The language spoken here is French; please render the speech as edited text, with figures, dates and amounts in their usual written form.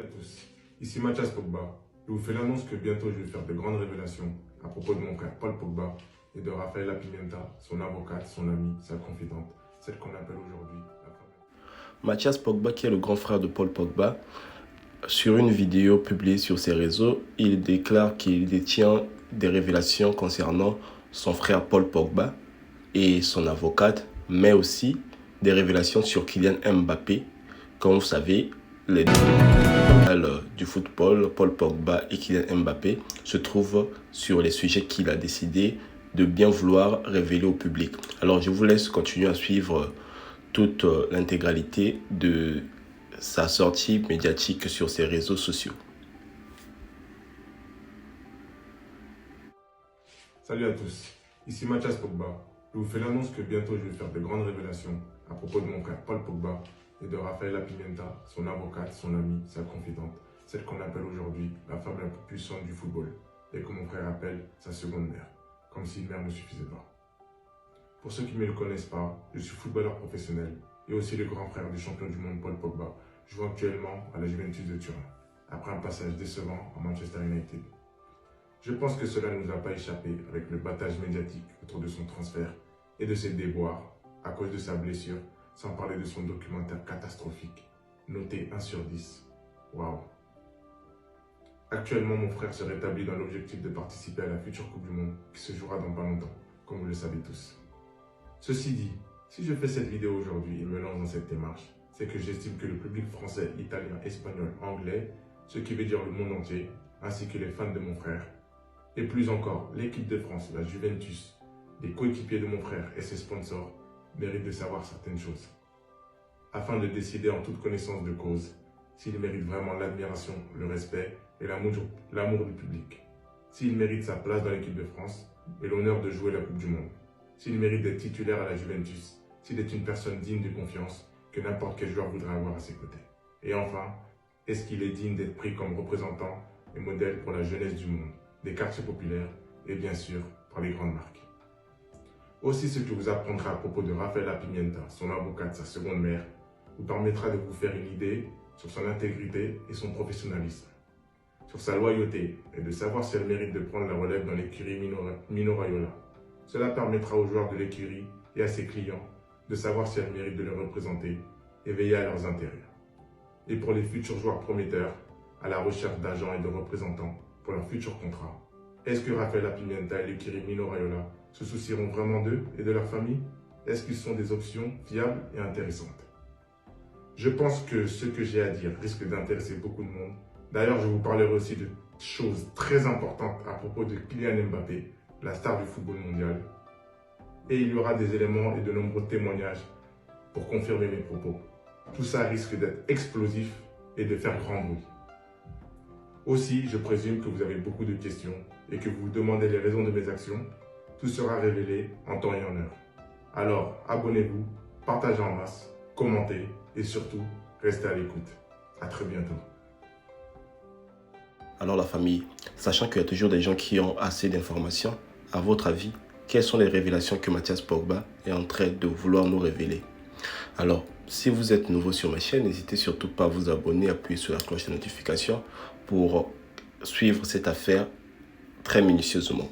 tous, ici Mathias Pogba. Je vous fais l'annonce que bientôt je vais faire de grandes révélations à propos de mon frère Paul Pogba et de Rafaela Pimenta, son avocate, son amie, sa confidente, celle qu'on appelle aujourd'hui la femme. Mathias Pogba, qui est le grand frère de Paul Pogba, sur une vidéo publiée sur ses réseaux, il déclare qu'il détient des révélations concernant son frère Paul Pogba et son avocate, mais aussi des révélations sur Kylian Mbappé. Comme vous savez, les deux du football, Paul Pogba et Kylian Mbappé, se trouvent sur les sujets qu'il a décidé de bien vouloir révéler au public. Alors je vous laisse continuer à suivre toute l'intégralité de sa sortie médiatique sur ses réseaux sociaux. Salut à tous, ici Mathias Pogba. Je vous fais l'annonce que bientôt je vais faire de grandes révélations à propos de mon frère Paul Pogba et de Rafaela Pimenta, son avocate, son amie, sa confidente, celle qu'on appelle aujourd'hui la femme la plus puissante du football et que mon frère appelle sa seconde mère, comme si une mère ne suffisait pas. Pour ceux qui ne me le connaissent pas, je suis footballeur professionnel et aussi le grand frère du champion du monde Paul Pogba, jouant actuellement à la Juventus de Turin, après un passage décevant à Manchester United. Je pense que cela ne nous a pas échappé avec le battage médiatique autour de son transfert et de ses déboires à cause de sa blessure, sans parler de son documentaire catastrophique, noté 1 sur 10. Waouh! Actuellement, mon frère se rétablit dans l'objectif de participer à la future Coupe du Monde qui se jouera dans pas longtemps, comme vous le savez tous. Ceci dit, si je fais cette vidéo aujourd'hui et me lance dans cette démarche, c'est que j'estime que le public français, italien, espagnol, anglais, ce qui veut dire le monde entier, ainsi que les fans de mon frère, et plus encore l'équipe de France, la Juventus, les coéquipiers de mon frère et ses sponsors, méritent de savoir certaines choses, afin de décider en toute connaissance de cause s'il mérite vraiment l'admiration, le respect et l'amour du public, s'il mérite sa place dans l'équipe de France et l'honneur de jouer la Coupe du Monde, s'il mérite d'être titulaire à la Juventus, s'il est une personne digne de confiance que n'importe quel joueur voudrait avoir à ses côtés. Et enfin, est-ce qu'il est digne d'être pris comme représentant et modèle pour la jeunesse du monde, des quartiers populaires et bien sûr par les grandes marques. Aussi, ce que vous apprendrez à propos de Rafaela Pimenta, son avocate, sa seconde mère, vous permettra de vous faire une idée sur son intégrité et son professionnalisme, sur sa loyauté et de savoir si elle mérite de prendre la relève dans l'écurie Mino Raiola. Cela permettra aux joueurs de l'écurie et à ses clients de savoir si elle mérite de les représenter et veiller à leurs intérêts. Et pour les futurs joueurs prometteurs, à la recherche d'agents et de représentants pour leurs futurs contrats, est-ce que Rafaela Pimenta et l'écurie Mino Raiola se soucieront vraiment d'eux et de leur famille? Est-ce qu'ils sont des options fiables et intéressantes? Je pense que ce que j'ai à dire risque d'intéresser beaucoup de monde. D'ailleurs, je vous parlerai aussi de choses très importantes à propos de Kylian Mbappé, la star du football mondial. Et il y aura des éléments et de nombreux témoignages pour confirmer mes propos. Tout ça risque d'être explosif et de faire grand bruit. Aussi, je présume que vous avez beaucoup de questions et que vous vous demandez les raisons de mes actions. Tout sera révélé en temps et en heure. Alors, abonnez-vous, partagez en masse, commentez et surtout, restez à l'écoute. À très bientôt. Alors la famille, sachant qu'il y a toujours des gens qui ont assez d'informations, à votre avis, quelles sont les révélations que Mathias Pogba est en train de vouloir nous révéler? Alors, si vous êtes nouveau sur ma chaîne, n'hésitez surtout pas à vous abonner, appuyer sur la cloche de notification pour suivre cette affaire très minutieusement.